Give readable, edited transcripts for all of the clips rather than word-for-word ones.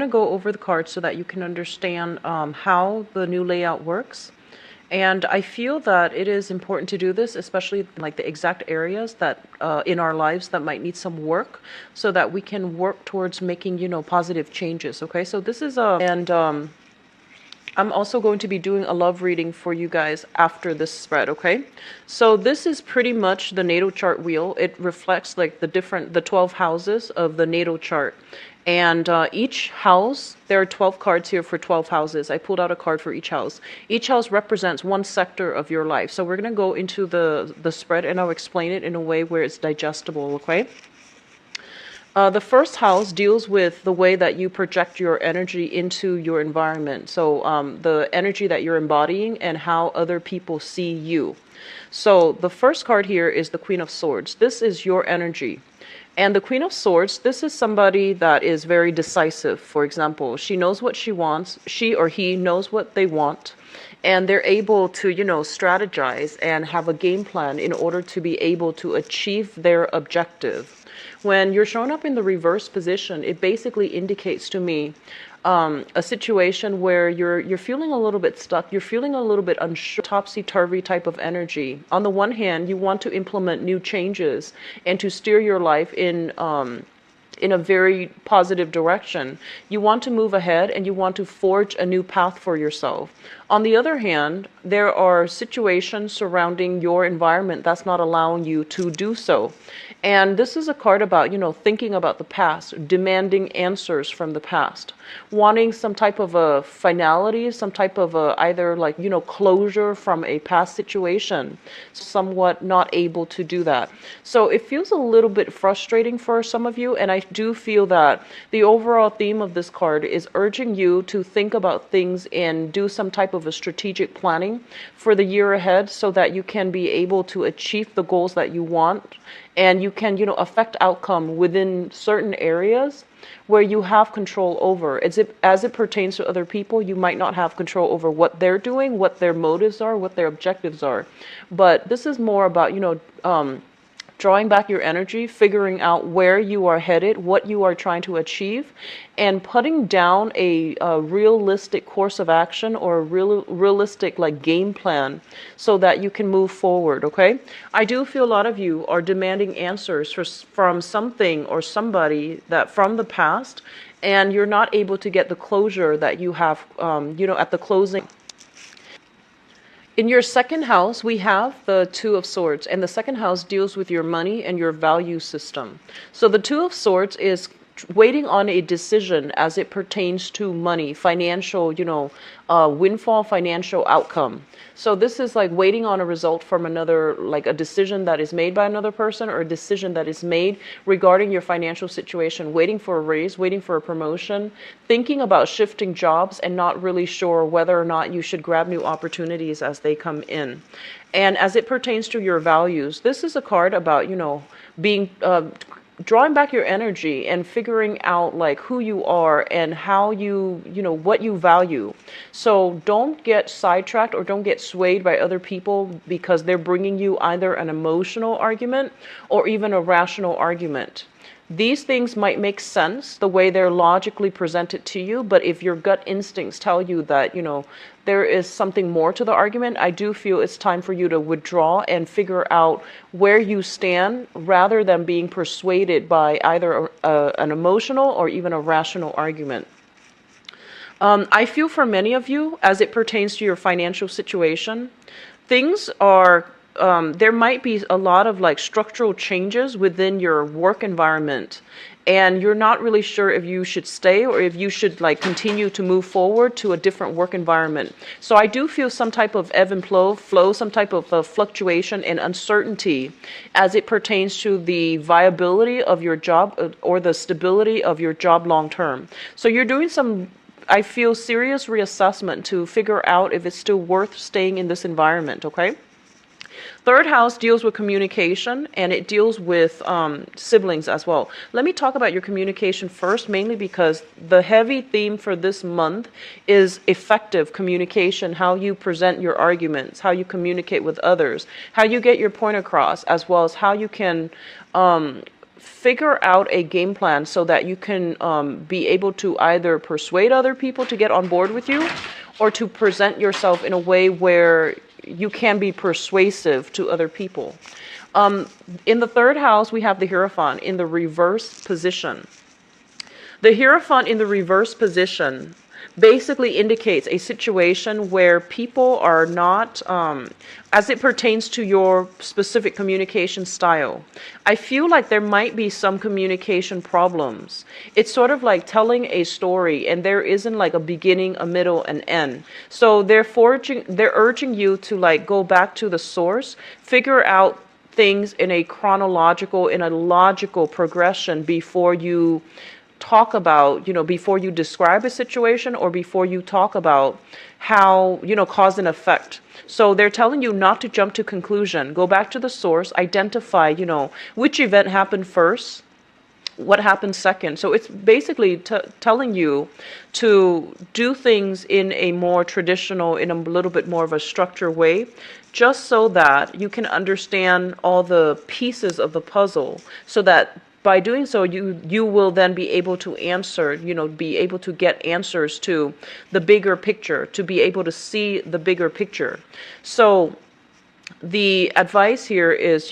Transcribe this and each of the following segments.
going to go over the cards so that you can understand how the new layout works. And I feel that it is important to do this, especially like the exact areas that in our lives that might need some work, so that we can work towards making, positive changes. Okay, so this is I'm also going to be doing a love reading for you guys after this spread, okay? So this is pretty much the natal chart wheel. It reflects like the 12 houses of the natal chart. And each house, there are 12 cards here for 12 houses. I pulled out a card for each house. Each house represents one sector of your life. So we're going to go into the spread, and I'll explain it in a way where it's digestible, okay? The first house deals with the way that you project your energy into your environment. So the energy that you're embodying and how other people see you. So the first card here is the Queen of Swords. This is your energy. And the Queen of Swords, this is somebody that is very decisive. For example, she knows what she wants. She or he knows what they want. And they're able to, strategize and have a game plan in order to be able to achieve their objective. When you're showing up in the reverse position, it basically indicates to me a situation where you're feeling a little bit stuck, you're feeling a little bit unsure, topsy-turvy type of energy. On the one hand, you want to implement new changes and to steer your life in a very positive direction. You want to move ahead and you want to forge a new path for yourself. On the other hand, there are situations surrounding your environment that's not allowing you to do so. And this is a card about, thinking about the past, demanding answers from the past, wanting some type of a finality, some type of either like, closure from a past situation, somewhat not able to do that. So it feels a little bit frustrating for some of you. And I do feel that the overall theme of this card is urging you to think about things and do some type of a strategic planning for the year ahead so that you can be able to achieve the goals that you want. And you can, affect outcome within certain areas where you have control over. As it pertains to other people, you might not have control over what they're doing, what their motives are, what their objectives are. But this is more about, drawing back your energy, figuring out where you are headed, what you are trying to achieve, and putting down a realistic course of action or a realistic like game plan so that you can move forward, okay? I do feel a lot of you are demanding answers from something or somebody that from the past, and you're not able to get the closure that you have, at the closing. In your second house, we have the Two of Swords, and the second house deals with your money and your value system. So the Two of Swords is waiting on a decision as it pertains to money, financial, windfall, financial outcome. So this is like waiting on a result from another, like a decision that is made by another person or a decision that is made regarding your financial situation, waiting for a raise, waiting for a promotion, thinking about shifting jobs and not really sure whether or not you should grab new opportunities as they come in. And as it pertains to your values, this is a card about, being drawing back your energy and figuring out like who you are and how what you value. So don't get sidetracked or don't get swayed by other people because they're bringing you either an emotional argument or even a rational argument. These things might make sense the way they're logically presented to you, but if your gut instincts tell you that, there is something more to the argument, I do feel it's time for you to withdraw and figure out where you stand rather than being persuaded by either an emotional or even a rational argument. I feel for many of you, as it pertains to your financial situation, things are there might be a lot of like structural changes within your work environment, and you're not really sure if you should stay or if you should like continue to move forward to a different work environment. So I do feel some type of ebb and flow, some type of fluctuation and uncertainty as it pertains to the viability of your job or the stability of your job long term. So you're doing some, I feel, serious reassessment to figure out if it's still worth staying in this environment, okay? Third house deals with communication, and it deals with siblings as well. Let me talk about your communication first, mainly because the heavy theme for this month is effective communication, how you present your arguments, how you communicate with others, how you get your point across, as well as how you can figure out a game plan so that you can be able to either persuade other people to get on board with you, or to present yourself in a way where you can be persuasive to other people. In the third house, we have the Hierophant in the reverse position. The Hierophant in the reverse position basically indicates a situation where people are not, as it pertains to your specific communication style, I feel like there might be some communication problems. It's sort of like telling a story and there isn't like a beginning, a middle, and end. So they're urging you to like go back to the source, figure out things in a chronological, in a logical progression before you talk about, before you describe a situation, or before you talk about how, cause and effect. So they're telling you not to jump to conclusion. Go back to the source, identify, which event happened first, what happened second. So it's basically telling you to do things in a more traditional, in a little bit more of a structured way, just so that you can understand all the pieces of the puzzle, so that by doing so, you will then be able to answer, be able to get answers to the bigger picture, to be able to see the bigger picture. So the advice here is,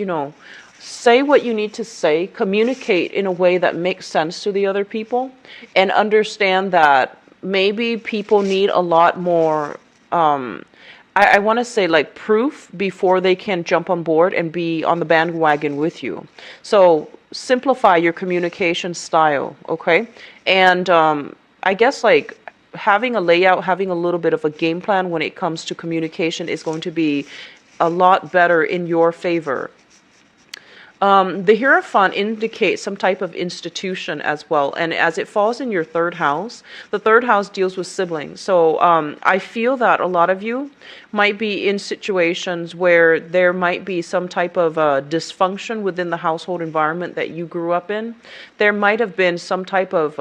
say what you need to say, communicate in a way that makes sense to the other people, and understand that maybe people need a lot more, I want to say like proof before they can jump on board and be on the bandwagon with you. So simplify your communication style, okay? And I guess like having a layout, having a little bit of a game plan when it comes to communication is going to be a lot better in your favor. The Hierophant indicates some type of institution as well, and as it falls in your third house, the third house deals with siblings. So I feel that a lot of you might be in situations where there might be some type of dysfunction within the household environment that you grew up in. There might have been some type of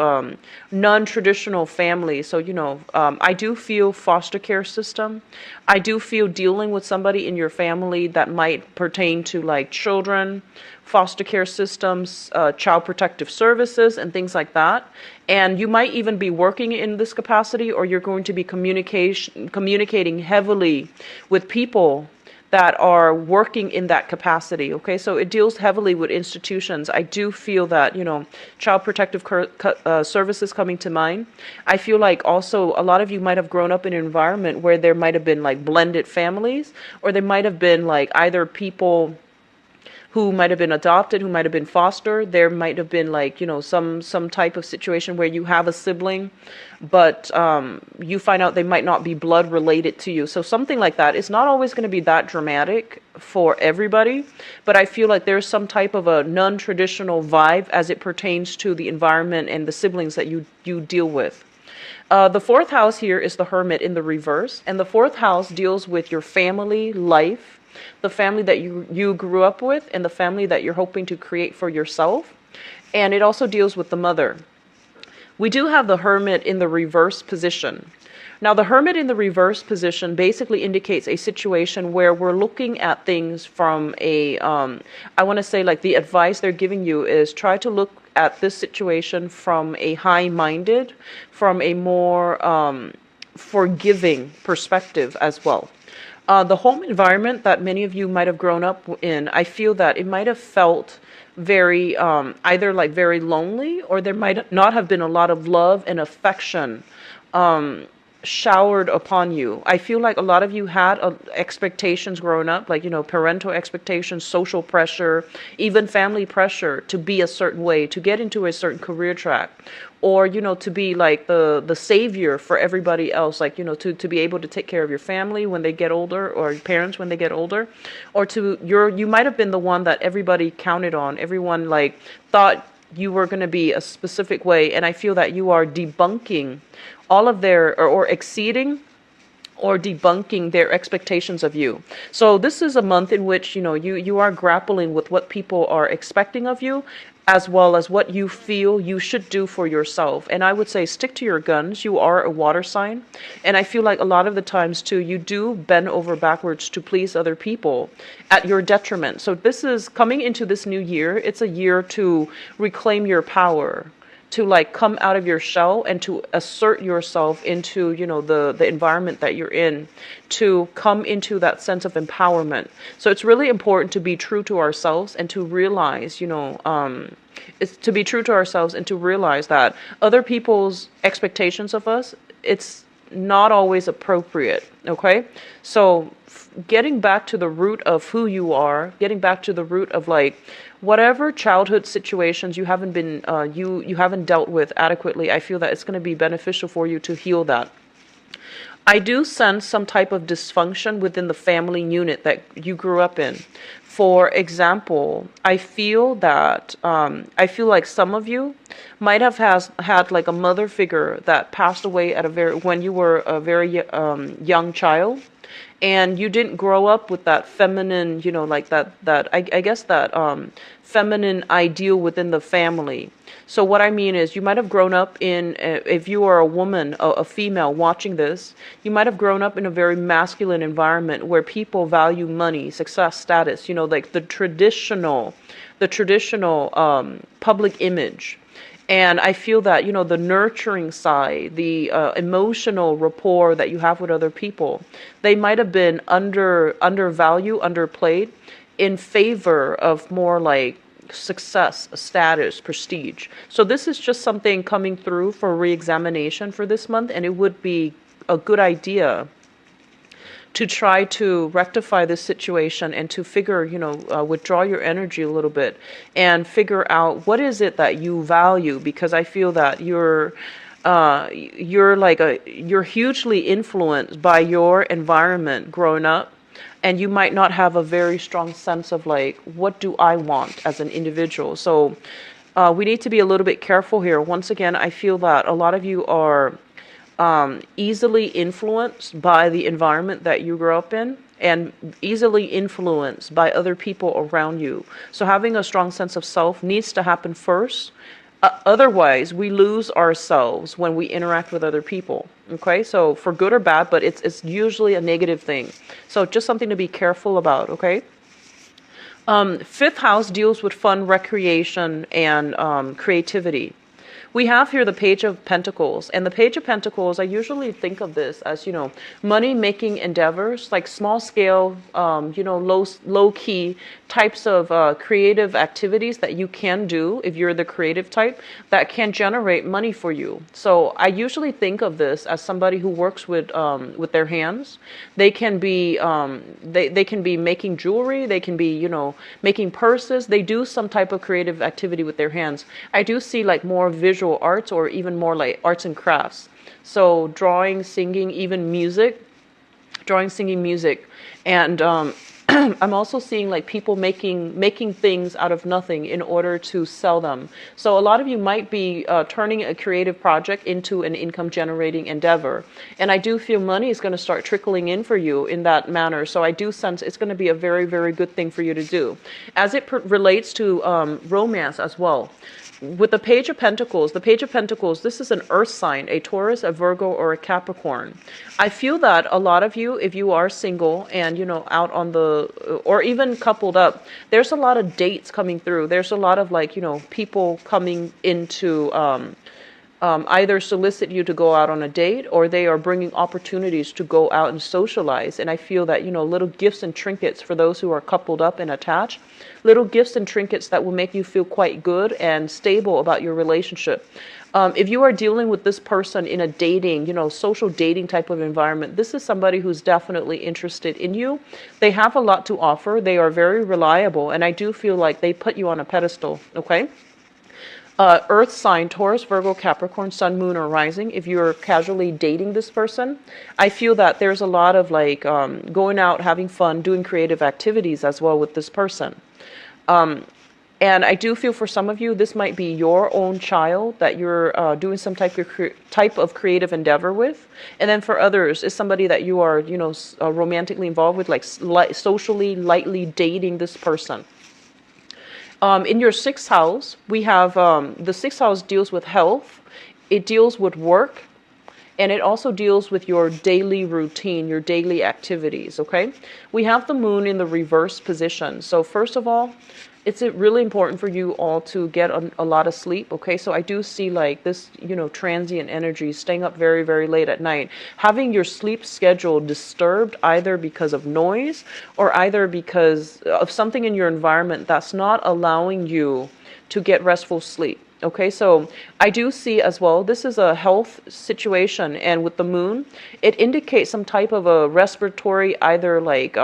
non-traditional family. So, I do feel foster care system. I do feel dealing with somebody in your family that might pertain to like children, foster care systems, child protective services, and things like that. And you might even be working in this capacity, or you're going to be communicating heavily with people that are working in that capacity. Okay, so it deals heavily with institutions. I do feel that, child protective services coming to mind. I feel like also a lot of you might have grown up in an environment where there might have been like blended families, or there might have been like either people who might have been adopted, who might have been fostered. There might have been like, some type of situation where you have a sibling, but you find out they might not be blood related to you. So something like that. It's not always going to be that dramatic for everybody, but I feel like there's some type of a non-traditional vibe as it pertains to the environment and the siblings that you deal with. The fourth house here is the Hermit in the reverse, and the fourth house deals with your family life, the family that you grew up with, and the family that you're hoping to create for yourself. And it also deals with the mother. We do have the Hermit in the reverse position. Now, the Hermit in the reverse position basically indicates a situation where we're looking at things from a, I want to say like the advice they're giving you is try to look at this situation from a high-minded, from a more forgiving perspective as well. The home environment that many of you might have grown up in, I feel that it might have felt very, either like very lonely, or there might not have been a lot of love and affection showered upon you. I feel like a lot of you had expectations growing up, like, parental expectations, social pressure, even family pressure to be a certain way, to get into a certain career track, or, to be like the savior for everybody else, like, to be able to take care of your family when they get older, or your parents when they get older, or you might have been the one that everybody counted on. Everyone like thought you were going to be a specific way, and I feel that you are debunking all of their, or exceeding or debunking their expectations of you. So this is a month in which, you are grappling with what people are expecting of you, as well as what you feel you should do for yourself. And I would say stick to your guns. You are a water sign. And I feel like a lot of the times too, you do bend over backwards to please other people at your detriment. So this is coming into this new year. It's a year to reclaim your power, to like come out of your shell and to assert yourself into, you know, the environment that you're in, to come into that sense of empowerment. So it's really important to be true to ourselves and to realize, you know, it's to be true to ourselves and to realize that other people's expectations of us, it's not always appropriate. Okay, so getting back to the root of who you are, getting back to the root of like whatever childhood situations you haven't been you haven't dealt with adequately, I feel that it's going to be beneficial for you to heal that. I do sense some type of dysfunction within the family unit that you grew up in. For example, I feel that I feel like some of you might have had like a mother figure that passed away at a when you were a very young child, and you didn't grow up with that feminine, you know, like I guess that feminine ideal within the family. So what I mean is, you might have grown up in, if you are a woman, a female watching this, you might have grown up in a very masculine environment where people value money, success, status, you know, like the traditional public image. And I feel that, you know, the nurturing side, the emotional rapport that you have with other people, they might have been undervalued, underplayed in favor of more like success, status, prestige. So this is just something coming through for re-examination for this month, and it would be a good idea to try to rectify this situation and to figure, you know, withdraw your energy a little bit and figure out what is it that you value, because I feel that you're hugely influenced by your environment growing up, and you might not have a very strong sense of like, what do I want as an individual? So we need to be a little bit careful here. Once again, I feel that a lot of you are easily influenced by the environment that you grew up in, and easily influenced by other people around you. So having a strong sense of self needs to happen first. Otherwise, we lose ourselves when we interact with other people. Okay, so for good or bad, but it's usually a negative thing. So just something to be careful about. Okay. Fifth house deals with fun, recreation, and creativity. We have here the Page of Pentacles, and the Page of Pentacles, I usually think of this as, you know, money-making endeavors, like small-scale, you know, low-key types of creative activities that you can do if you're the creative type that can generate money for you. So I usually think of this as somebody who works with their hands. They can be they can be making jewelry. They can be, you know, making purses. They do some type of creative activity with their hands. I do see like more visual arts, or even more like arts and crafts. So drawing, singing, even music, drawing, singing, music. And I'm also seeing like people making things out of nothing in order to sell them. So a lot of you might be turning a creative project into an income generating endeavor. And I do feel money is going to start trickling in for you in that manner. So I do sense it's going to be a very, very good thing for you to do. As it relates to romance as well. With the Page of Pentacles, this is an earth sign, a Taurus, a Virgo, or a Capricorn. I feel that a lot of you, if you are single and, you know, out on the, or even coupled up, there's a lot of dates coming through. There's a lot of like, you know, people coming into, either solicit you to go out on a date, or they are bringing opportunities to go out and socialize. And I feel that, you know, little gifts and trinkets for those who are coupled up and attached, little gifts and trinkets that will make you feel quite good and stable about your relationship. If you are dealing with this person in a dating, you know, social dating type of environment, this is somebody who's definitely interested in you. They have a lot to offer. They are very reliable. And I do feel like they put you on a pedestal. Okay. Earth sign, Taurus, Virgo, Capricorn, Sun, Moon, or Rising. If you're casually dating this person, I feel that there's a lot of like going out, having fun, doing creative activities as well with this person. And I do feel for some of you, this might be your own child that you're doing some type of creative endeavor with. And then for others, it's somebody that you are, you know, romantically involved with, like socially, lightly dating this person. In your sixth house, we have the sixth house deals with health, it deals with work, and it also deals with your daily routine, your daily activities, okay? We have the moon in the reverse position. So first of all, it's really important for you all to get a lot of sleep, okay? So I do see like this, transient energy, staying up very, very late at night. Having your sleep schedule disturbed either because of noise or either because of something in your environment that's not allowing you to get restful sleep. Okay, so I do see as well, this is a health situation, and with the moon, it indicates some type of a respiratory, either like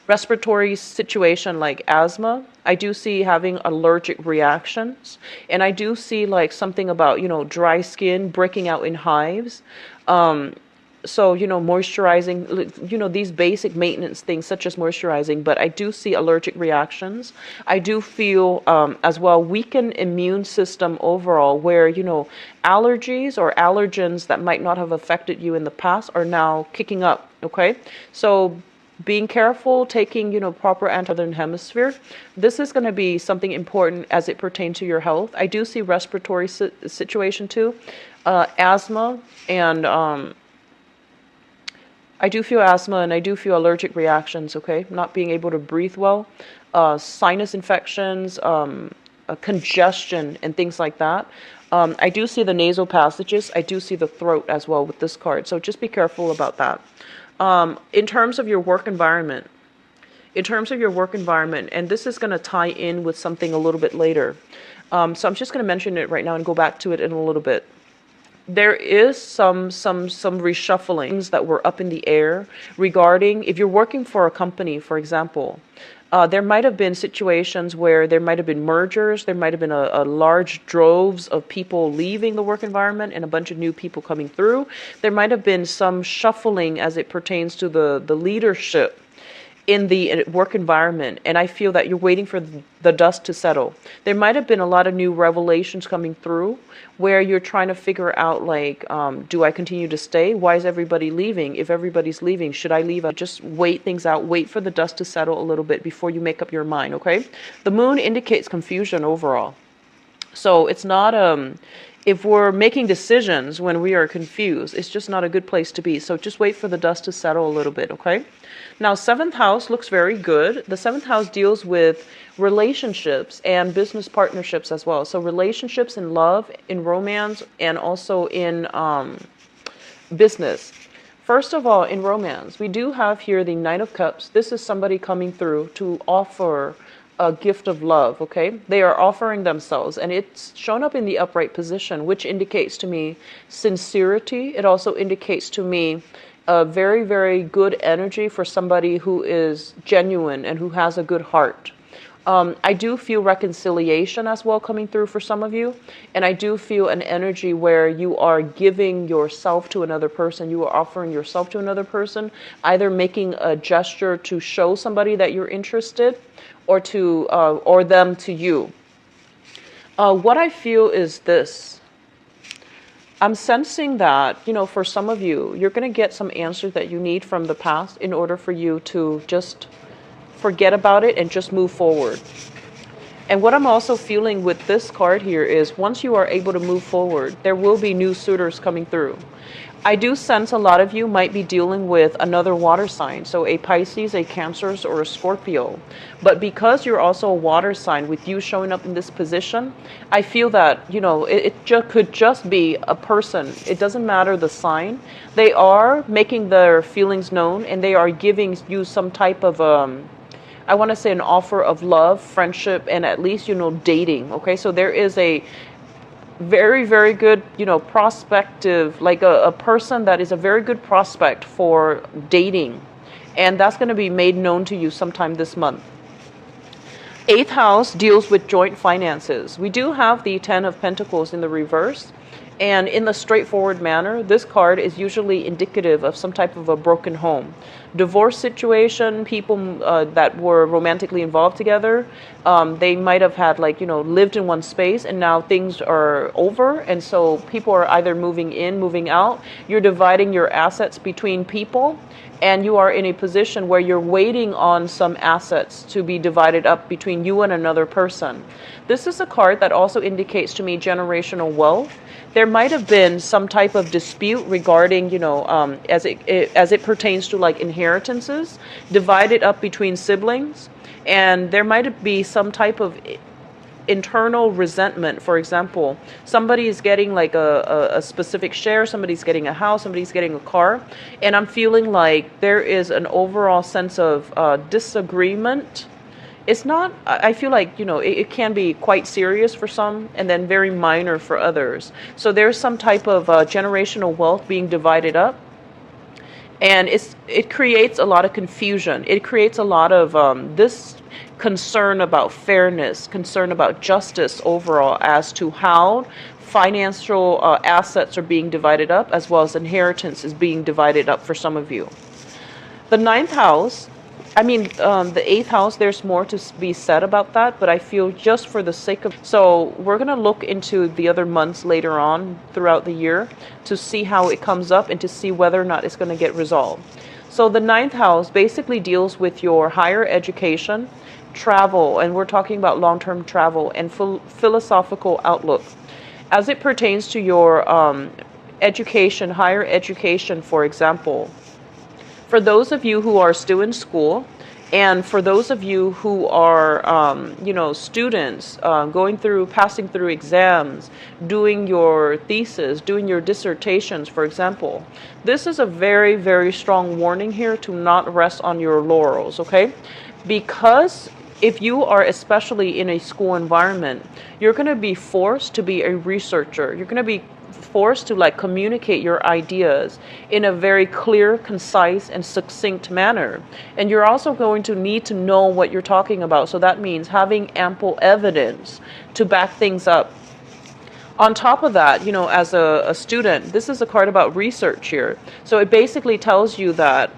respiratory situation like asthma. I do see having allergic reactions, and I do see like something about, dry skin breaking out in hives. So, moisturizing, these basic maintenance things such as moisturizing, but I do see allergic reactions. I do feel as well weakened immune system overall where, allergies or allergens that might not have affected you in the past are now kicking up, okay? So being careful, taking, proper anti-southern hemisphere. This is going to be something important as it pertains to your health. I do see respiratory situation too, asthma, and I do feel asthma and I do feel allergic reactions, okay? Not being able to breathe well, sinus infections, congestion, and things like that. I do see the nasal passages. I do see the throat as well with this card. So just be careful about that. In terms of your work environment, and this is going to tie in with something a little bit later. So I'm just going to mention it right now and go back to it in a little bit. There is some reshufflings that were up in the air regarding if you're working for a company, for example. There might have been situations where there might have been mergers, there might have been a large droves of people leaving the work environment and a bunch of new people coming through. There might have been some shuffling as it pertains to the leadership in the work environment, and I feel that you're waiting for the dust to settle. There might have been a lot of new revelations coming through where you're trying to figure out like, do I continue to stay? Why is everybody leaving? If everybody's leaving, should I leave? Just wait things out, wait for the dust to settle a little bit before you make up your mind, okay? The moon indicates confusion overall. So it's not, if we're making decisions when we are confused, it's just not a good place to be. So just wait for the dust to settle a little bit, okay? Now, 7th house looks very good. The 7th house deals with relationships and business partnerships as well. So relationships in love, in romance, and also in business. First of all, in romance, we do have here the Knight of Cups. This is somebody coming through to offer a gift of love, okay? They are offering themselves, and it's shown up in the upright position, which indicates to me sincerity. It also indicates to me a very, very good energy for somebody who is genuine and who has a good heart. I do feel reconciliation as well coming through for some of you, and I do feel an energy where you are giving yourself to another person, you are offering yourself to another person, either making a gesture to show somebody that you're interested, or them to you. What I feel is this. I'm sensing that, for some of you, you're going to get some answers that you need from the past in order for you to just forget about it and just move forward. And what I'm also feeling with this card here is once you are able to move forward, there will be new suitors coming through. I do sense a lot of you might be dealing with another water sign, so a Pisces, a Cancer, or a Scorpio. But because you're also a water sign, with you showing up in this position, I feel that, could just be a person. It doesn't matter the sign. They are making their feelings known, and they are giving you some type of, I want to say an offer of love, friendship, and at least, dating. Okay, so there is a very, very good, prospective, like a person that is a very good prospect for dating. And that's going to be made known to you sometime this month. 8th house deals with joint finances. We do have the 10 of Pentacles in the reverse. And in the straightforward manner, this card is usually indicative of some type of a broken home. divorce situation, people that were romantically involved together, they might have had like, lived in one space, and now things are over. And so people are either moving in, moving out. You're dividing your assets between people, and you are in a position where you're waiting on some assets to be divided up between you and another person. This is a card that also indicates to me generational wealth. There might have been some type of dispute regarding, as it pertains to like inheritances, divided up between siblings, and there might be some type of internal resentment. For example, somebody is getting like a specific share, somebody's getting a house, somebody's getting a car, and I'm feeling like there is an overall sense of disagreement. It's not, I feel like, it can be quite serious for some and then very minor for others. So there's some type of generational wealth being divided up. And it creates a lot of confusion. It creates a lot of this concern about fairness, concern about justice overall as to how financial assets are being divided up, as well as inheritance is being divided up for some of you. The ninth house, the eighth house, there's more to be said about that, but I feel just for the sake of... So we're going to look into the other months later on throughout the year to see how it comes up and to see whether or not it's going to get resolved. So the ninth house basically deals with your higher education, travel, and we're talking about long-term travel and philosophical outlook. As it pertains to your education, higher education, for example, for those of you who are still in school, and for those of you who are, students passing through exams, doing your thesis, doing your dissertations, for example, this is a very, very strong warning here to not rest on your laurels, okay? Because if you are especially in a school environment, you're going to be forced to be a researcher. You're going to be forced to like communicate your ideas in a very clear, concise, and succinct manner. And you're also going to need to know what you're talking about. So that means having ample evidence to back things up. On top of that, as a student, this is a card about research here. So it basically tells you that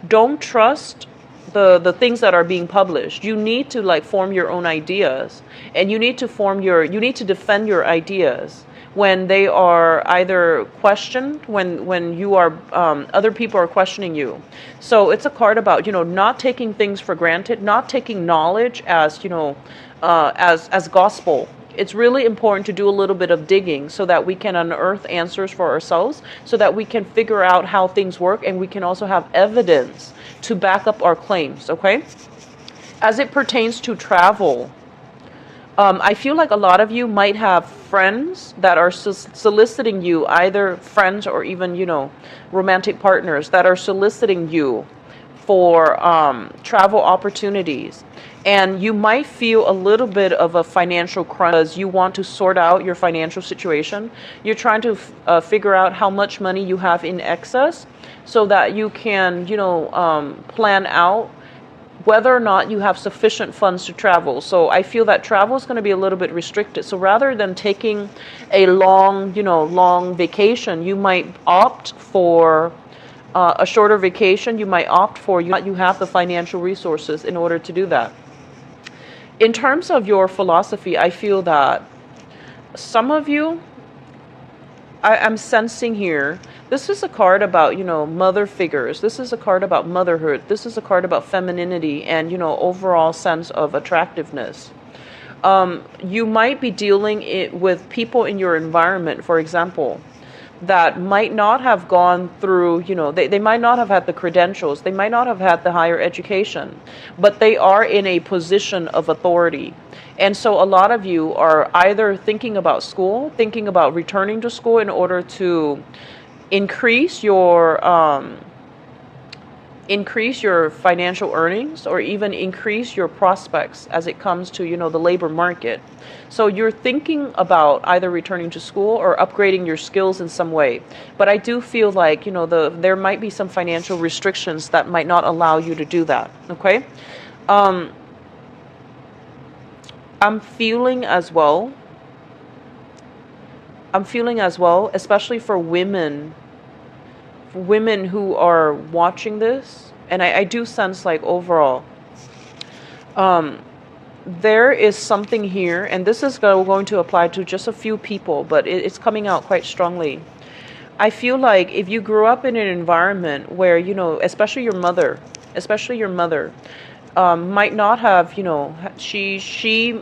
don't trust the things that are being published. You need to like form your own ideas, and you need to defend your ideas when they are either questioned, when you are other people are questioning you. So it's a card about not taking things for granted, not taking knowledge as as gospel. It's really important to do a little bit of digging so that we can unearth answers for ourselves, so that we can figure out how things work, and we can also have evidence to back up our claims, okay? As it pertains to travel, I feel like a lot of you might have friends that are soliciting you, either friends or even, romantic partners that are soliciting you for travel opportunities. And you might feel a little bit of a financial crunch because you want to sort out your financial situation. You're trying to figure out how much money you have in excess so that you can, plan out whether or not you have sufficient funds to travel. So I feel that travel is going to be a little bit restricted. So rather than taking a long vacation, you might opt for a shorter vacation. You might opt for you have the financial resources in order to do that. In terms of your philosophy, I feel that some of you, I'm sensing here, this is a card about, mother figures. This is a card about motherhood. This is a card about femininity and, overall sense of attractiveness. You might be dealing with people in your environment, for example, that might not have gone through, they might not have had the credentials, they might not have had the higher education, but they are in a position of authority. And so a lot of you are either thinking about school, thinking about returning to school in order to increase your financial earnings, or even increase your prospects as it comes to, the labor market. So you're thinking about either returning to school or upgrading your skills in some way. But I do feel like, there might be some financial restrictions that might not allow you to do that. Okay? I'm feeling as well, especially for women who are watching this And I do sense like overall, there is something here, and this is going to apply to just a few people, but it's coming out quite strongly. I feel like if you grew up in an environment where, especially your mother, might not have, she,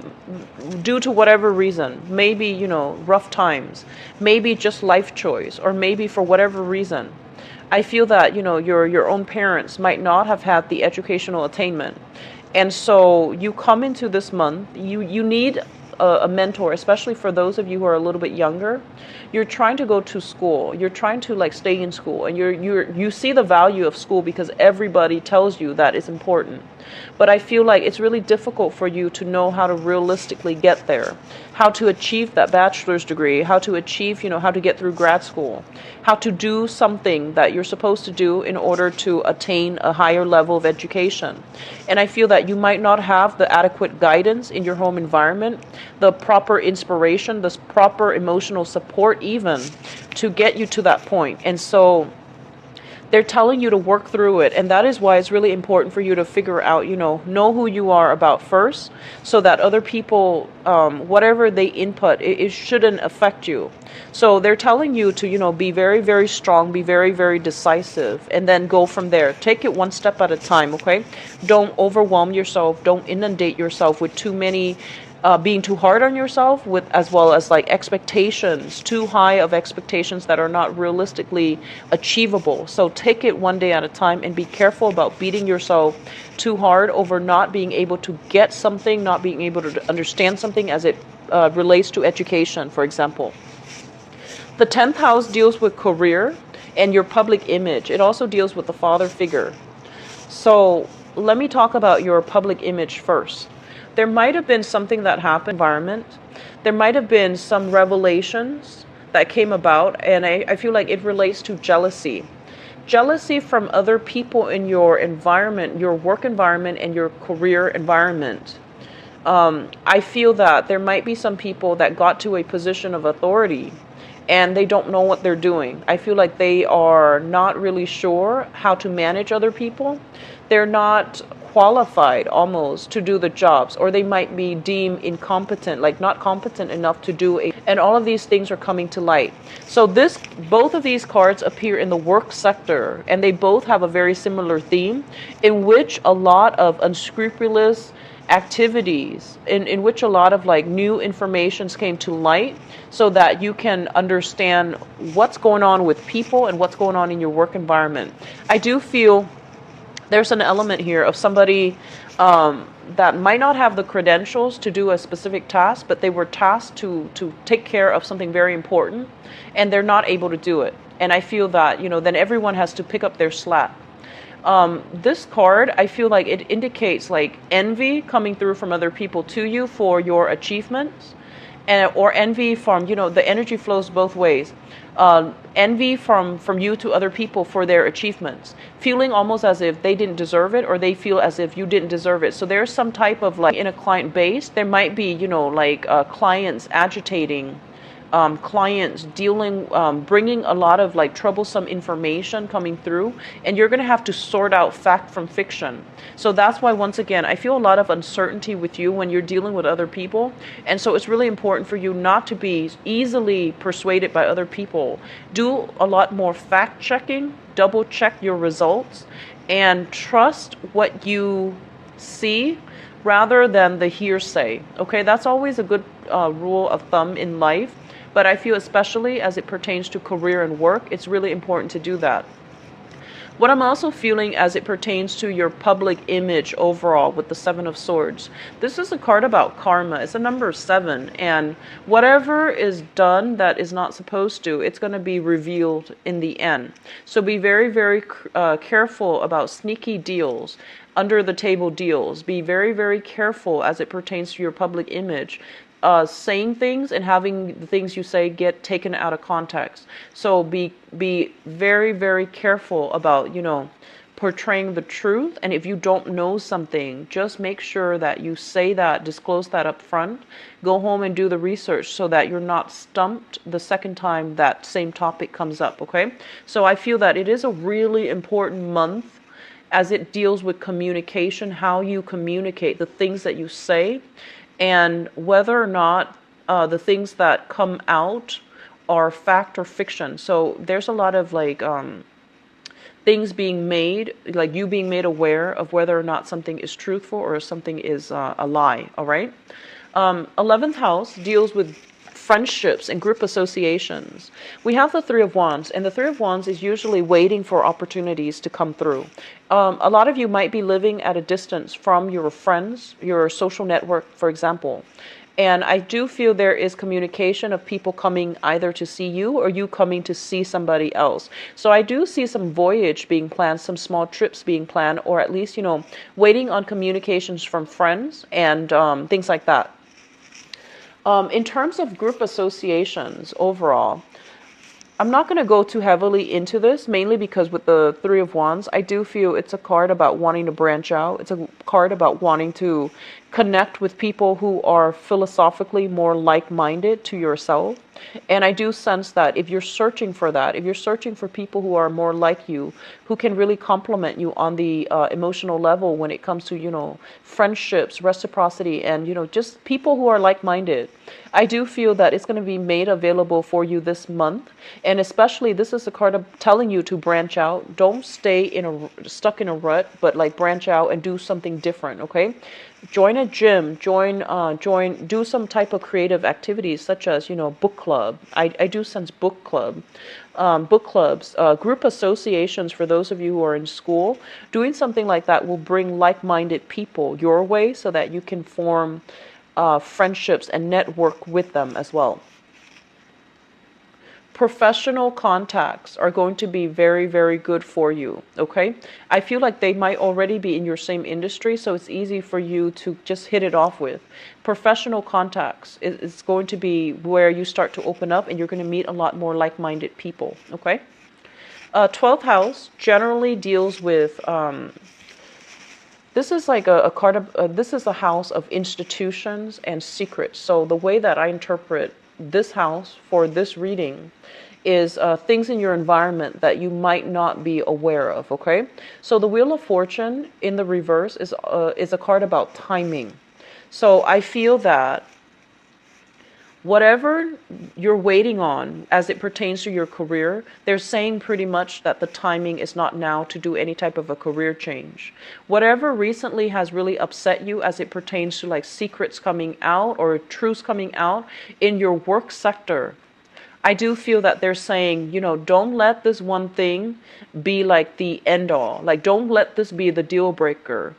due to whatever reason, maybe, rough times, maybe just life choice, or maybe for whatever reason, I feel that, your own parents might not have had the educational attainment. And so you come into this month, you need a mentor, especially for those of you who are a little bit younger. You're trying to go to school. You're trying to like stay in school, and you see the value of school because everybody tells you that it's important. But I feel like it's really difficult for you to know how to realistically get there, how to achieve that bachelor's degree, how to achieve, how to get through grad school, how to do something that you're supposed to do in order to attain a higher level of education. And I feel that you might not have the adequate guidance in your home environment, the proper inspiration, the proper emotional support even to get you to that point. And so they're telling you to work through it, and that is why it's really important for you to figure out, know who you are about first, so that other people, whatever they input, it shouldn't affect you. So they're telling you to, be very, very strong, be very, very decisive, and then go from there. Take it one step at a time, okay? Don't overwhelm yourself. Don't inundate yourself with too many being too hard on yourself, with as well as like expectations, too high of expectations that are not realistically achievable. So take it one day at a time, and be careful about beating yourself too hard over not being able to get something, not being able to understand something as it relates to education, for example. The 10th house deals with career and your public image. It also deals with the father figure. So let me talk about your public image first. There might have been something that happened in the environment. There might have been some revelations that came about, and I feel like it relates to jealousy. Jealousy from other people in your environment, your work environment, and your career environment. I feel that there might be some people that got to a position of authority and they don't know what they're doing. I feel like they are not really sure how to manage other people. They're not qualified almost to do the jobs, or they might be deemed incompetent, like not competent enough to do it. And all of these things are coming to light. So both of these cards appear in the work sector, and they both have a very similar theme in which a lot of unscrupulous activities, in which a lot of like new informations came to light, so that you can understand what's going on with people and what's going on in your work environment. I do feel there's an element here of somebody that might not have the credentials to do a specific task, but they were tasked to take care of something very important, and they're not able to do it. And I feel that, then everyone has to pick up their slack. This card, I feel like it indicates like envy coming through from other people to you for your achievements, or envy from, the energy flows both ways. Envy from you to other people for their achievements, feeling almost as if they didn't deserve it, or they feel as if you didn't deserve it. So there's some type of like in a client base, there might be, clients agitating, clients dealing, bringing a lot of like troublesome information coming through, and you're going to have to sort out fact from fiction. So that's why, once again, I feel a lot of uncertainty with you when you're dealing with other people. And so it's really important for you not to be easily persuaded by other people. Do a lot more fact checking, double check your results, and trust what you see rather than the hearsay. Okay, that's always a good rule of thumb in life. But I feel especially as it pertains to career and work, it's really important to do that. What I'm also feeling as it pertains to your public image overall with the Seven of Swords, this is a card about karma. It's a number 7, and whatever is done that is not supposed to, it's going to be revealed in the end. So be very, very careful about sneaky deals, under the table deals. Be very, very careful as it pertains to your public image. Saying things and having the things you say get taken out of context. So be very, very careful about, portraying the truth. And if you don't know something, just make sure that you say that, disclose that up front. Go home and do the research so that you're not stumped the second time that same topic comes up, okay? So I feel that it is a really important month as it deals with communication, how you communicate, the things that you say, and whether or not the things that come out are fact or fiction. So there's a lot of like things being made, like you being made aware of whether or not something is truthful or something is a lie. All right. 11th house deals with friendships and group associations. We have the Three of Wands, and the Three of Wands is usually waiting for opportunities to come through. A lot of you might be living at a distance from your friends, your social network, for example. And I do feel there is communication of people coming either to see you or you coming to see somebody else. So I do see some voyage being planned, some small trips being planned, or at least, waiting on communications from friends and things like that. In terms of group associations overall, I'm not going to go too heavily into this, mainly because with the Three of Wands, I do feel it's a card about wanting to branch out. It's a card about wanting to connect with people who are philosophically more like-minded to yourself. And I do sense that if you're searching for that, if you're searching for people who are more like you, who can really complement you on the emotional level when it comes to, friendships, reciprocity, and, just people who are like-minded, I do feel that it's going to be made available for you this month. And especially, this is a card of telling you to branch out. Don't stay stuck in a rut, but like branch out and do something different, okay? Join a gym, do some type of creative activities such as, book club. I do sense book club, book clubs, group associations for those of you who are in school. Doing something like that will bring like-minded people your way so that you can form friendships and network with them as well. Professional contacts are going to be very, very good for you, okay? I feel like they might already be in your same industry, so it's easy for you to just hit it off with. Professional contacts is going to be where you start to open up and you're going to meet a lot more like-minded people, okay? 12th house generally deals with, this is like a card of, this is a house of institutions and secrets. So the way that I interpret this house for this reading is things in your environment that you might not be aware of, okay? So the Wheel of Fortune in the reverse is a card about timing. So I feel that whatever you're waiting on as it pertains to your career, they're saying pretty much that the timing is not now to do any type of a career change. Whatever recently has really upset you as it pertains to like secrets coming out or truths coming out in your work sector, I do feel that they're saying, don't let this one thing be like the end all. Like, don't let this be the deal breaker.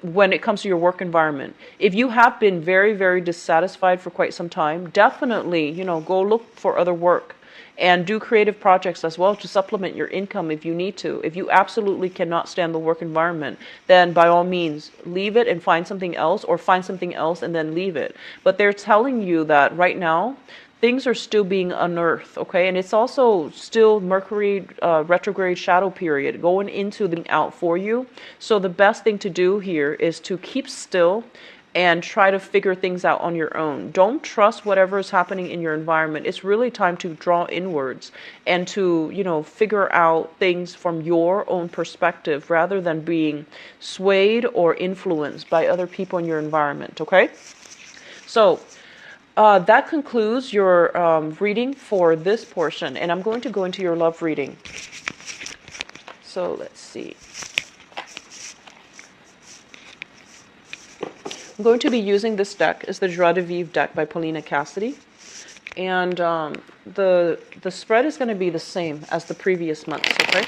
When it comes to your work environment. If you have been very, very dissatisfied for quite some time, definitely, go look for other work and do creative projects as well to supplement your income if you need to. If you absolutely cannot stand the work environment, then by all means, leave it and find something else, or find something else and then leave it. But they're telling you that right now, things are still being unearthed, okay? And it's also still Mercury retrograde shadow period going into the out for you. So the best thing to do here is to keep still and try to figure things out on your own. Don't trust whatever is happening in your environment. It's really time to draw inwards and to, figure out things from your own perspective rather than being swayed or influenced by other people in your environment, okay? So that concludes your reading for this portion, and I'm going to go into your love reading. So let's see. I'm going to be using this deck. It's the Joie de Vivre deck by Paulina Cassidy. And the spread is going to be the same as the previous months, okay?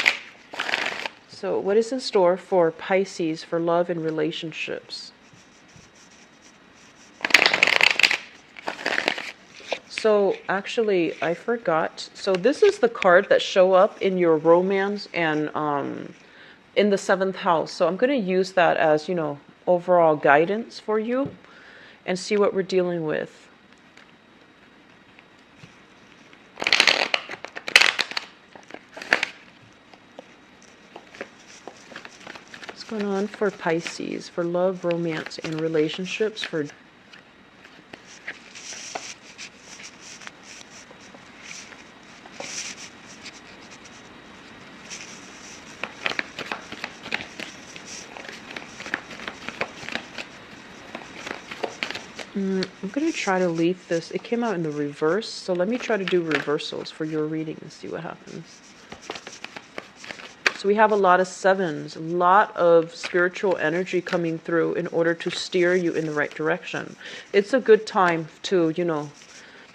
So what is in store for Pisces for love and relationships? So actually, I forgot. So this is the card that show up in your romance and in the 7th house. So I'm going to use that as, overall guidance for you and see what we're dealing with. What's going on for Pisces for love, romance, and relationships for I'm going to try to leave this. It came out in the reverse, so let me try to do reversals for your reading and see what happens. So we have a lot of sevens, a lot of spiritual energy coming through in order to steer you in the right direction. It's a good time to,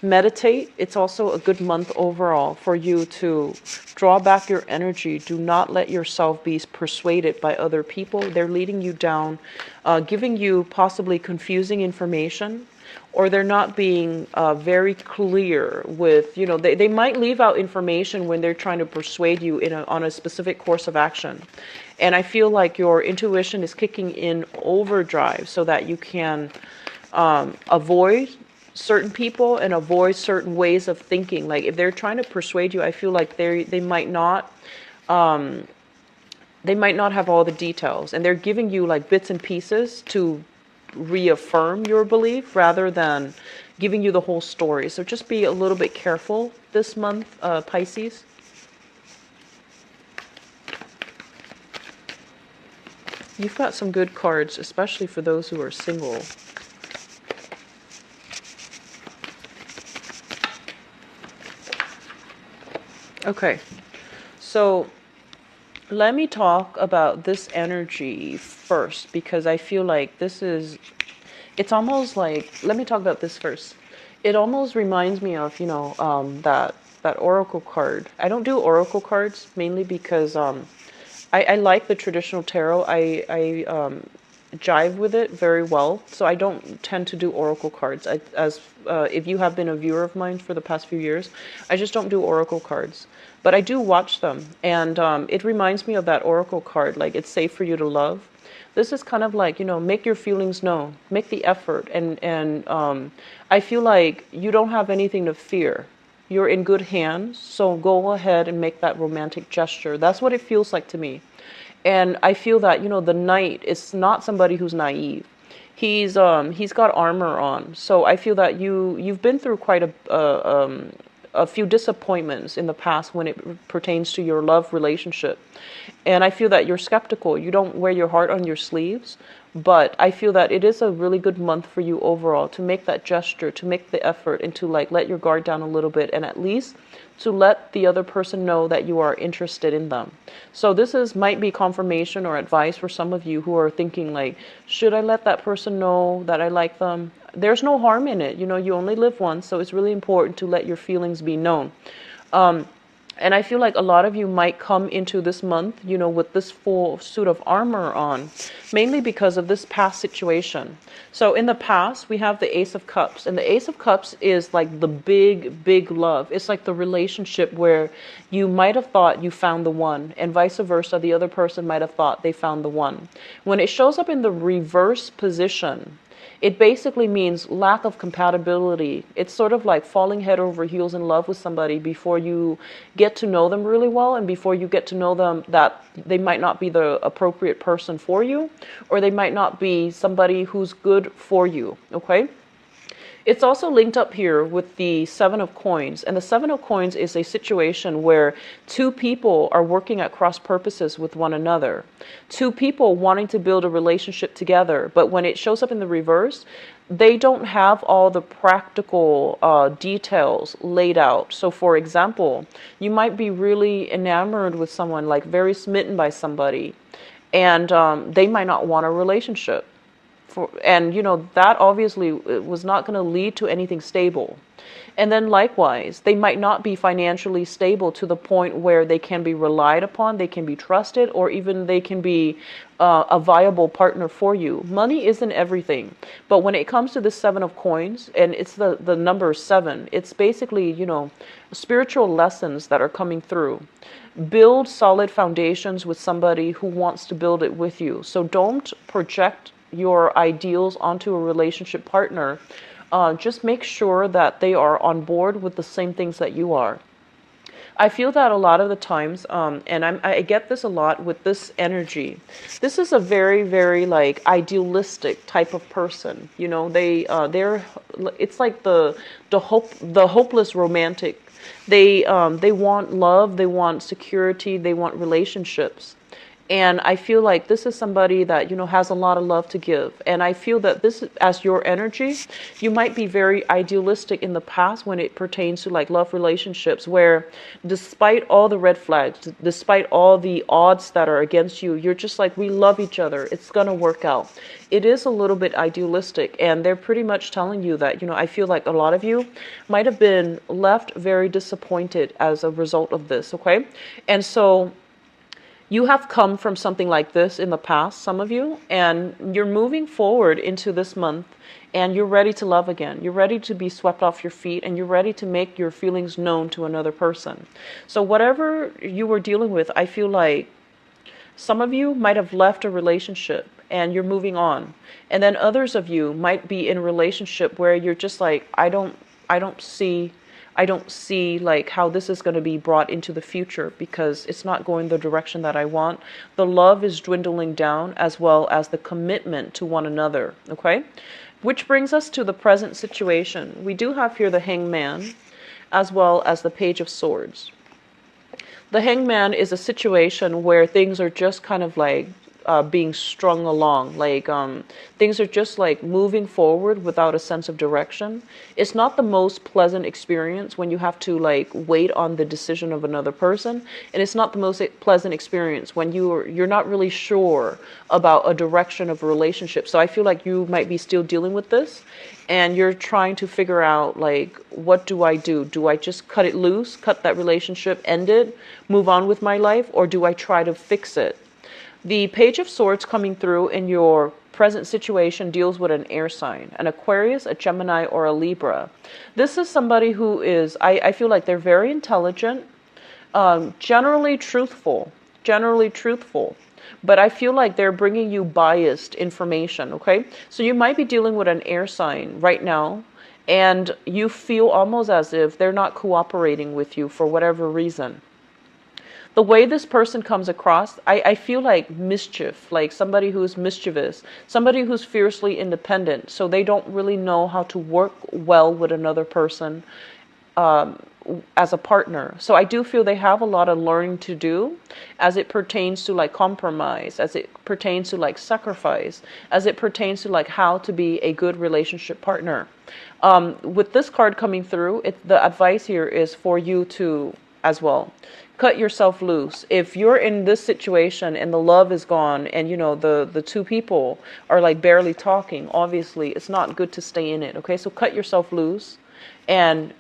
meditate. It's also a good month overall for you to draw back your energy. Do not let yourself be persuaded by other people. They're leading you down, giving you possibly confusing information, or they're not being very clear with, they might leave out information when they're trying to persuade you on a specific course of action. And I feel like your intuition is kicking in overdrive so that you can avoid certain people and avoid certain ways of thinking. Like if they're trying to persuade you, I feel like they might not have all the details, and they're giving you like bits and pieces to reaffirm your belief rather than giving you the whole story. So just be a little bit careful this month, Pisces. You've got some good cards, especially for those who are single. Okay, so let me talk about this energy first, because I feel like it's almost like, let me talk about this first. It almost reminds me of, that oracle card. I don't do oracle cards mainly because I like the traditional tarot. I jive with it very well, so I don't tend to do oracle cards. If you have been a viewer of mine for the past few years, I just don't do oracle cards. But I do watch them, and it reminds me of that oracle card, like it's safe for you to love. This is kind of like, make your feelings known, make the effort, and I feel like you don't have anything to fear. You're in good hands, so go ahead and make that romantic gesture. That's what it feels like to me. And I feel that, the knight is not somebody who's naive. He's got armor on. So I feel that you've been through quite a few disappointments in the past when it pertains to your love relationship. And I feel that you're skeptical. You don't wear your heart on your sleeves. But I feel that it is a really good month for you overall to make that gesture, to make the effort, and to like let your guard down a little bit, and at least to let the other person know that you are interested in them. So this might be confirmation or advice for some of you who are thinking like, should I let that person know that I like them? There's no harm in it. You only live once, so it's really important to let your feelings be known. And I feel like a lot of you might come into this month, with this full suit of armor on, mainly because of this past situation. So in the past, we have the Ace of Cups, and the Ace of Cups is like the big, big love. It's like the relationship where you might have thought you found the one, and vice versa, the other person might have thought they found the one. When it shows up in the reverse position, it basically means lack of compatibility. It's sort of like falling head over heels in love with somebody before you get to know them really well, and before you get to know them that they might not be the appropriate person for you, or they might not be somebody who's good for you, okay? It's also linked up here with the Seven of Coins. And the Seven of Coins is a situation where two people are working at cross purposes with one another. Two people wanting to build a relationship together. But when it shows up in the reverse, they don't have all the practical details laid out. So for example, you might be really enamored with someone, like very smitten by somebody, and they might not want a relationship. And that obviously was not going to lead to anything stable. And then likewise, they might not be financially stable to the point where they can be relied upon, they can be trusted, or even they can be a viable partner for you. Money isn't everything. But when it comes to the Seven of Coins, and it's the number 7, it's basically, spiritual lessons that are coming through. Build solid foundations with somebody who wants to build it with you. So don't project your ideals onto a relationship partner. Just make sure that they are on board with the same things that you are. I feel that a lot of the times, and I get this a lot with this energy. This is a very, very like idealistic type of person. It's like the hopeless romantic. They want love, they want security, they want relationships. And I feel like this is somebody that, has a lot of love to give. And I feel that this, as your energy, you might be very idealistic in the past when it pertains to like love relationships, where despite all the red flags, despite all the odds that are against you, you're just like, we love each other. It's going to work out. It is a little bit idealistic. And they're pretty much telling you that, I feel like a lot of you might have been left very disappointed as a result of this. Okay. And so, you have come from something like this in the past, some of you, and you're moving forward into this month and you're ready to love again. You're ready to be swept off your feet and you're ready to make your feelings known to another person. So whatever you were dealing with, I feel like some of you might have left a relationship and you're moving on. And then others of you might be in a relationship where you're just like, I don't see like how this is going to be brought into the future because it's not going the direction that I want. The love is dwindling down as well as the commitment to one another. Okay. Which brings us to the present situation. We do have here the Hangman as well as the Page of Swords. The Hangman is a situation where things are just kind of like being strung along, like things are just like moving forward without a sense of direction. It's not the most pleasant experience when you have to like wait on the decision of another person, and it's not the most pleasant experience when you're not really sure about a direction of a relationship. So I feel like you might be still dealing with this, and you're trying to figure out like, what do I do? Do I just cut it loose, cut that relationship, end it, move on with my life, or do I try to fix it? The Page of Swords coming through in your present situation deals with an air sign, an Aquarius, a Gemini, or a Libra. This is somebody who is, I feel like they're very intelligent, generally truthful, but I feel like they're bringing you biased information, okay? So you might be dealing with an air sign right now, and you feel almost as if they're not cooperating with you for whatever reason. The way this person comes across, I feel like mischief, like somebody who's mischievous, somebody who's fiercely independent, so they don't really know how to work well with another person as a partner. So I do feel they have a lot of learning to do as it pertains to like compromise, as it pertains to like sacrifice, as it pertains to like how to be a good relationship partner. With this card coming through, the advice here is for you to, as well, cut yourself loose. If you're in this situation and the love is gone and the two people are like barely talking, obviously it's not good to stay in it. Okay, so cut yourself loose and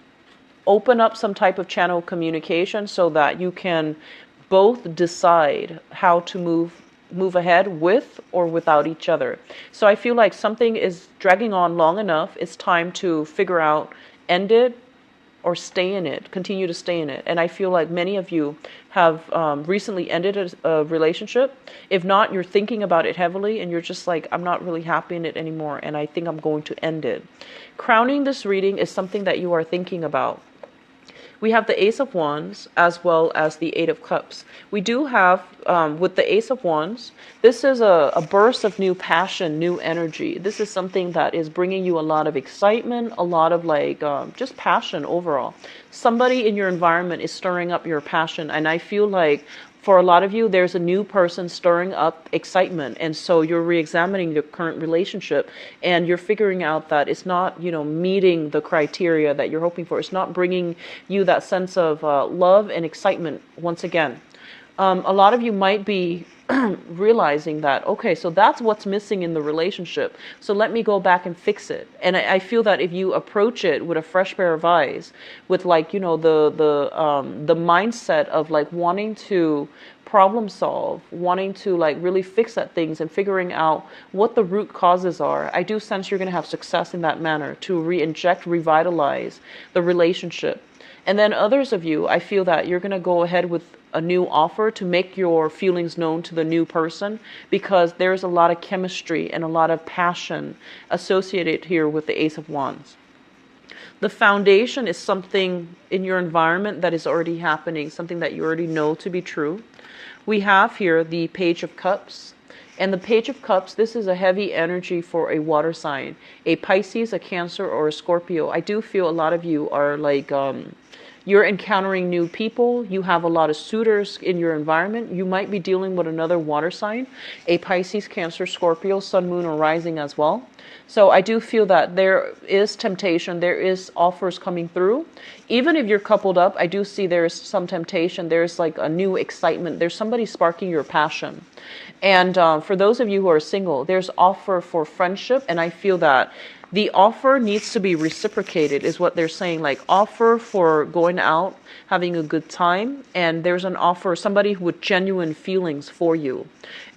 open up some type of channel of communication so that you can both decide how to move ahead with or without each other. So I feel like something is dragging on long enough. It's time to figure out, end it or stay in it, continue to stay in it. And I feel like many of you have recently ended a relationship. If not, you're thinking about it heavily and you're just like, I'm not really happy in it anymore and I think I'm going to end it. Crowning this reading is something that you are thinking about. We have the Ace of Wands as well as the Eight of Cups. We do have, with the Ace of Wands, this is a burst of new passion, new energy. This is something that is bringing you a lot of excitement, a lot of like just passion overall. Somebody in your environment is stirring up your passion, and I feel like for a lot of you, there's a new person stirring up excitement. And so you're re-examining your current relationship and you're figuring out that it's not, meeting the criteria that you're hoping for. It's not bringing you that sense of love and excitement once again. A lot of you might be realizing that, okay, so that's what's missing in the relationship. So let me go back and fix it. And I feel that if you approach it with a fresh pair of eyes, with like, the mindset of like wanting to problem solve, wanting to like really fix at things and figuring out what the root causes are, I do sense you're going to have success in that manner to re-inject, revitalize the relationship. And then others of you, I feel that you're going to go ahead with a new offer to make your feelings known to the new person, because there's a lot of chemistry and a lot of passion associated here with the Ace of Wands. The foundation is something in your environment that is already happening, something that you already know to be true. We have here the Page of Cups. And the Page of Cups, this is a heavy energy for a water sign, a Pisces, a Cancer, or a Scorpio. I do feel a lot of you are like, You're encountering new people. You have a lot of suitors in your environment. You might be dealing with another water sign, a Pisces, Cancer, Scorpio, Sun, Moon, or Rising as well. So I do feel that there is temptation. There is offers coming through. Even if you're coupled up, I do see there is some temptation. There's like a new excitement. There's somebody sparking your passion. And for those of you who are single, there's offer for friendship. And I feel that the offer needs to be reciprocated is what they're saying. Like offer for going out, having a good time. And there's an offer, somebody with genuine feelings for you.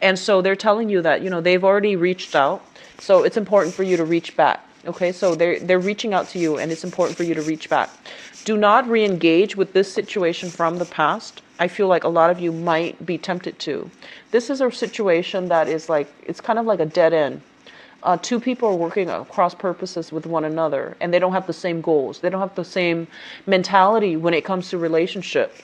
And so they're telling you that, they've already reached out. So it's important for you to reach back. Okay, so they're reaching out to you and it's important for you to reach back. Do not re-engage with this situation from the past. I feel like a lot of you might be tempted to. This is a situation that is like, it's kind of like a dead end. Two people are working across purposes with one another and they don't have the same goals. They don't have the same mentality when it comes to relationship.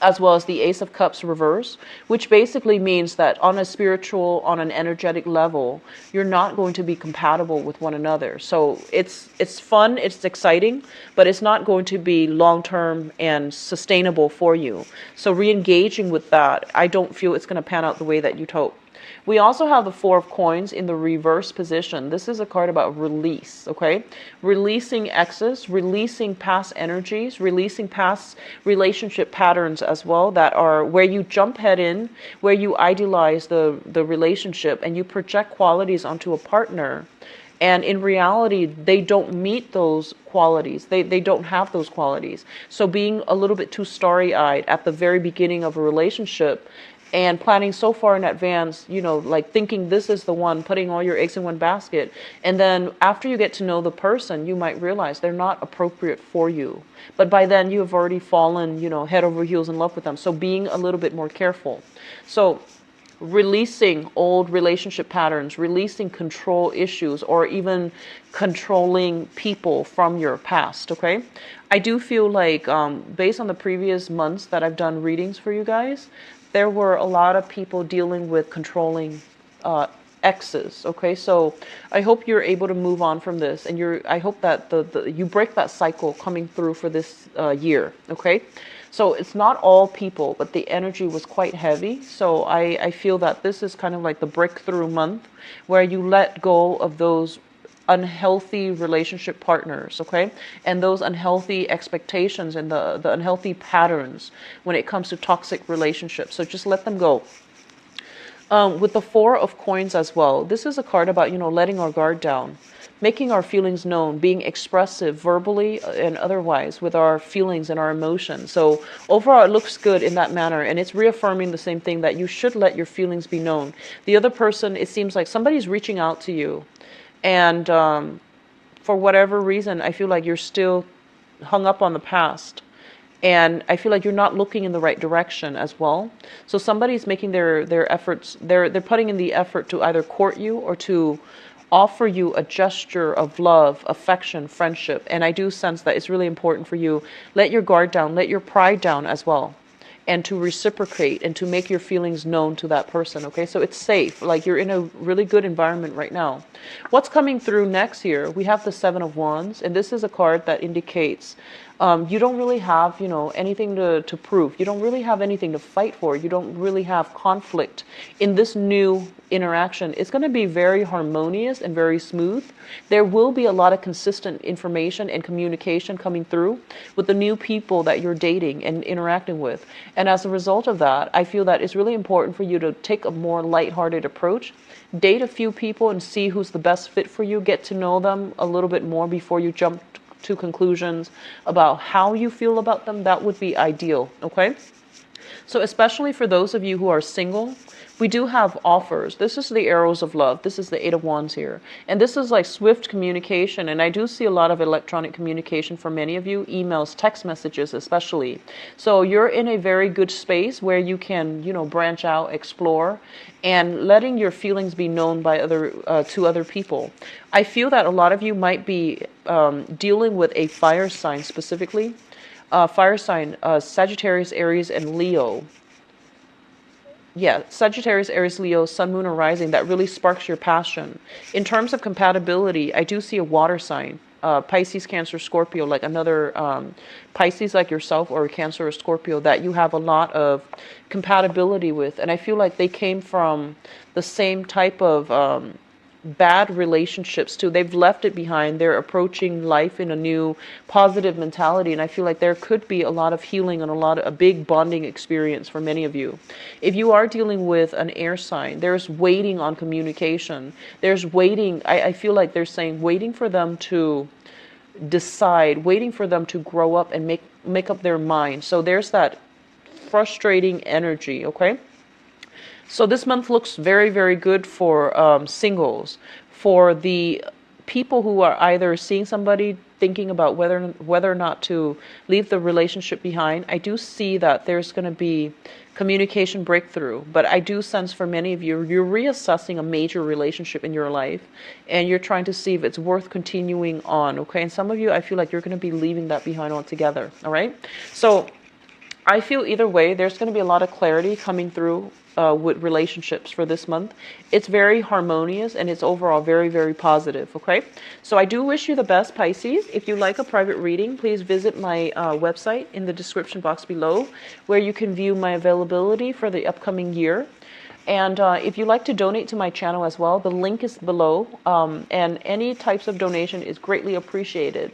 As well as the Ace of Cups reverse, which basically means that on a spiritual, on an energetic level, you're not going to be compatible with one another. So it's fun, it's exciting, but it's not going to be long-term and sustainable for you. So re-engaging with that, I don't feel it's going to pan out the way that you'd hope. We also have the Four of Coins in the reverse position. This is a card about release, okay? Releasing exes, releasing past energies, releasing past relationship patterns as well that are where you jump head in, where you idealize the relationship and you project qualities onto a partner. And in reality, they don't meet those qualities. They don't have those qualities. So being a little bit too starry-eyed at the very beginning of a relationship and planning so far in advance, like thinking this is the one, putting all your eggs in one basket. And then after you get to know the person, you might realize they're not appropriate for you. But by then you have already fallen, head over heels in love with them. So being a little bit more careful. So releasing old relationship patterns, releasing control issues, or even controlling people from your past, okay? I do feel like based on the previous months that I've done readings for you guys, there were a lot of people dealing with controlling exes, okay? So I hope you're able to move on from this, and I hope that you break that cycle coming through for this year, okay? So it's not all people, but the energy was quite heavy. So I feel that this is kind of like the breakthrough month where you let go of those unhealthy relationship partners, okay? And those unhealthy expectations and the unhealthy patterns when it comes to toxic relationships. So just let them go. With the Four of Coins as well, this is a card about, letting our guard down, making our feelings known, being expressive verbally and otherwise with our feelings and our emotions. So overall, it looks good in that manner. And it's reaffirming the same thing that you should let your feelings be known. The other person, it seems like somebody's reaching out to you. And for whatever reason, I feel like you're still hung up on the past. And I feel like you're not looking in the right direction as well. So somebody's making their efforts, they're putting in the effort to either court you or to offer you a gesture of love, affection, friendship. And I do sense that it's really important for you. Let your guard down, let your pride down as well. And to reciprocate and to make your feelings known to that person, okay? So it's safe, like you're in a really good environment right now. What's coming through next here? We have the Seven of Wands, and this is a card that indicates you don't really have, anything to prove. You don't really have anything to fight for. You don't really have conflict in this new interaction. It's going to be very harmonious and very smooth. There will be a lot of consistent information and communication coming through with the new people that you're dating and interacting with. And as a result of that, I feel that it's really important for you to take a more lighthearted approach. Date a few people and see who's the best fit for you. Get to know them a little bit more before you jump to conclusions about how you feel about them. That would be ideal, okay? So especially for those of you who are single, we do have offers. This is the Arrows of Love. This is the Eight of Wands here. And this is like swift communication. And I do see a lot of electronic communication for many of you, emails, text messages especially. So you're in a very good space where you can, branch out, explore, and letting your feelings be known by to other people. I feel that a lot of you might be dealing with a fire sign specifically. Fire sign, Sagittarius, Aries, and Leo. Yeah, Sagittarius, Aries, Leo, Sun, Moon, or Rising, that really sparks your passion. In terms of compatibility, I do see a water sign. Pisces, Cancer, Scorpio, like another Pisces like yourself, or Cancer or Scorpio that you have a lot of compatibility with. And I feel like they came from the same type of bad relationships too. They've left it behind. They're approaching life in a new positive mentality, and I feel like there could be a lot of healing and a big bonding experience for many of you. If you are dealing with an air sign, there's waiting on communication. There's waiting. I feel like they're saying waiting for them to decide, waiting for them to grow up and make up their mind. So there's that frustrating energy. Okay. So this month looks very, very good for singles, for the people who are either seeing somebody, thinking about whether or not to leave the relationship behind. I do see that there's going to be communication breakthrough, but I do sense for many of you, you're reassessing a major relationship in your life, and you're trying to see if it's worth continuing on. Okay, and some of you, I feel like you're going to be leaving that behind altogether. All right, so I feel either way, there's going to be a lot of clarity coming through with relationships for this month. It's very harmonious and it's overall very, very positive. Okay. So I do wish you the best, Pisces. If you like a private reading, please visit my website in the description box below, where you can view my availability for the upcoming year. And if you'd like to donate to my channel as well, the link is below. And any types of donation is greatly appreciated.